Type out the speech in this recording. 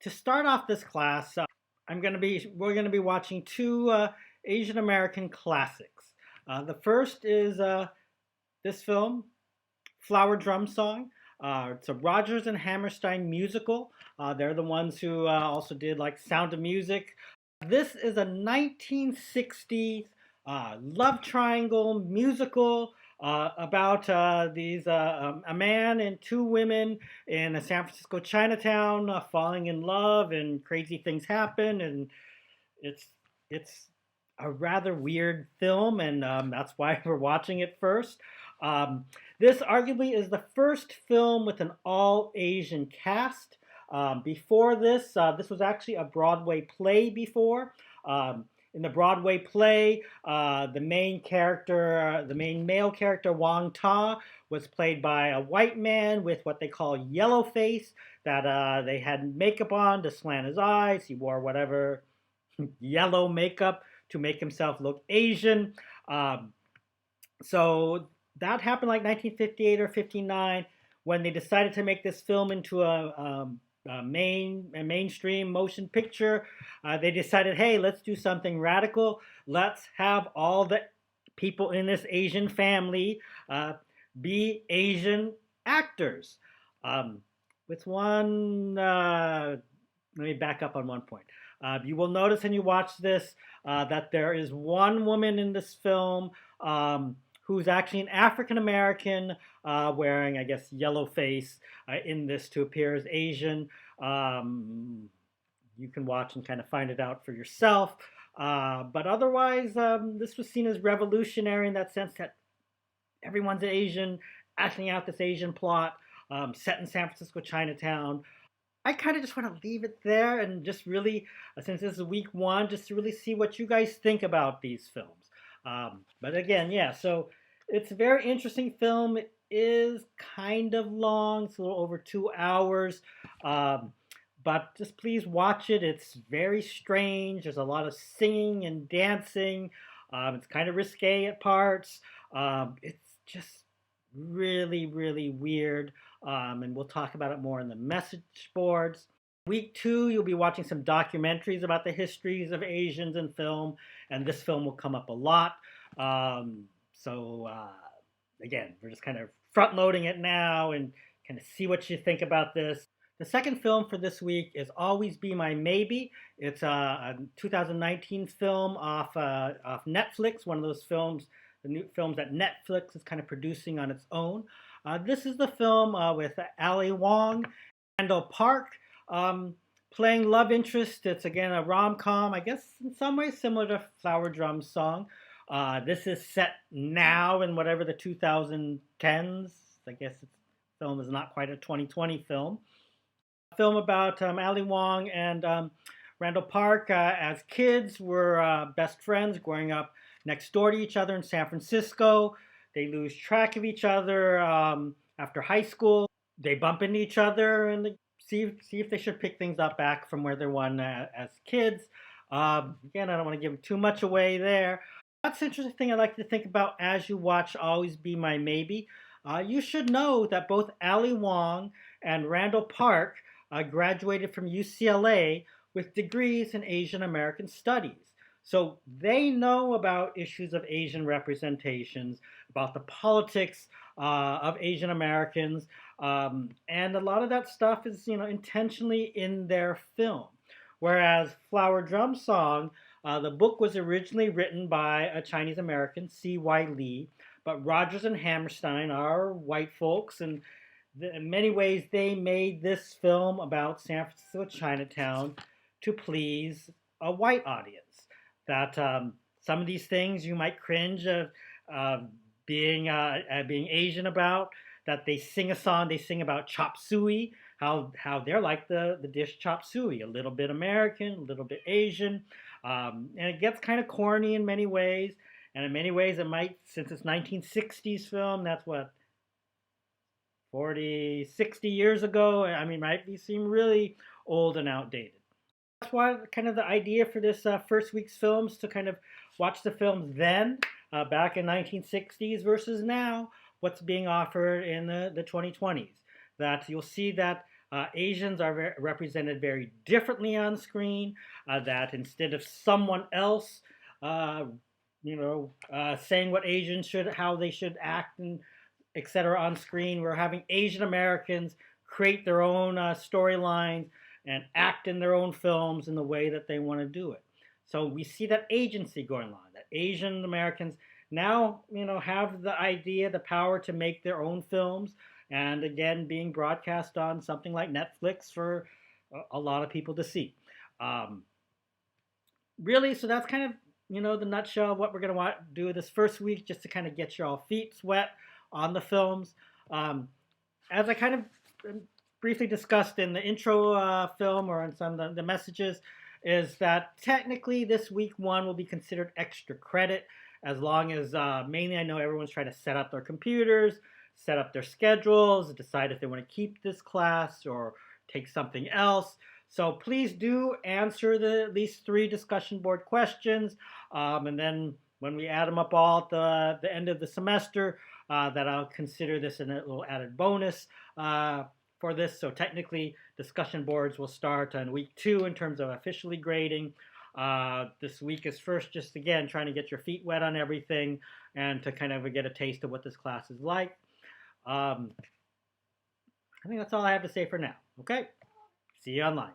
To start off this class, we're going to be watching two Asian American classics. The first is this film, Flower Drum Song. It's a Rodgers and Hammerstein musical. They're the ones who also did like Sound of Music. This is a 1960s love triangle musical about a man and two women in a San Francisco Chinatown falling in love, and crazy things happen, and it's a rather weird film, and that's why we're watching it first. Um, this arguably is the first film with an all Asian cast. Before this, this was actually a Broadway play before. In the Broadway play, the main male character, Wang Ta, was played by a white man with what they call yellow face, that they had makeup on to slant his eyes. He wore whatever yellow makeup to make himself look Asian. Um, so that happened like 1958 or 59 when they decided to make this film into a mainstream motion picture. They decided, hey, let's do something radical. Let's have all the people in this Asian family be Asian actors. Um, with one, let me back up on one point. You will notice when you watch this that there is one woman in this film who's actually an African American, wearing, I guess, yellow face in this to appear as Asian. You can watch and kind of find it out for yourself. But otherwise, this was seen as revolutionary in that sense that everyone's Asian, acting out this Asian plot, set in San Francisco Chinatown. I kind of just want to leave it there and just really, since this is week one, just to really see what you guys think about these films. But again, yeah, so it's a very interesting film. It is kind of long, it's a little over 2 hours. But just please watch it. It's very strange. There's a lot of singing and dancing. It's kind of risque at parts. It's just really, really weird. And we'll talk about it more in the message boards. Week two, you'll be watching some documentaries about the histories of Asians in film, and this film will come up a lot. Again, we're just kind of front loading it now and kind of see what you think about this. The second film for this week is Always Be My Maybe. It's a 2019 film off Netflix, one of those films, the new films that Netflix is kind of producing on its own. This is the film with Ali Wong, Randall Park, playing love interest. It's again a rom-com, I guess in some ways similar to Flower Drum Song. This is set now in whatever the 2010s. I guess the film is not quite a 2020 film. A film about Ali Wong and Randall Park as kids were best friends growing up next door to each other in San Francisco. They lose track of each other after high school. They bump into each other and they see if they should pick things up back from where they were as kids. Again, I don't want to give too much away there. That's an interesting thing I like to think about as you watch Always Be My Maybe. You should know that both Ali Wong and Randall Park graduated from UCLA with degrees in Asian American Studies. So they know about issues of Asian representations, about the politics of Asian Americans, and a lot of that stuff is, intentionally in their film. Whereas Flower Drum Song, the book was originally written by a Chinese American, C.Y. Lee, but Rodgers and Hammerstein are white folks, and in many ways they made this film about San Francisco Chinatown to please a white audience. That some of these things you might cringe of being Asian about. That they sing a song, they sing about chop suey, how they're like the dish chop suey, a little bit American, a little bit Asian, and it gets kind of corny in many ways. And in many ways, it might, since it's 1960s film, that's what 40, 60 years ago. I mean, might seem really old and outdated. That's why kind of the idea for this first week's films to kind of watch the films then, back in 1960s versus now, what's being offered in the 2020s. That you'll see that Asians are represented very differently on screen, that instead of someone else, uh, saying what Asians should, how they should act and etc. on screen, we're having Asian Americans create their own storylines and act in their own films in the way that they want to do it. So we see that agency going on, that Asian Americans now, have the idea, the power to make their own films, and again, being broadcast on something like Netflix for a lot of people to see. Um, Really, so that's kind of the nutshell of what we're going to want to do this first week, just to kind of get your feet wet on the films. Um, as I kind of briefly discussed in the intro film or in some of the messages, is that technically this week one will be considered extra credit, as long as mainly I know everyone's trying to set up their computers, set up their schedules, decide if they want to keep this class or take something else. So please do answer the at least 3 discussion board questions, and then when we add them up all at the end of the semester, that I'll consider this a little added bonus for this. So technically, discussion boards will start on week 2 in terms of officially grading. This week is first just, again, trying to get your feet wet on everything and to kind of get a taste of what this class is like. I think that's all I have to say for now. Okay? See you online.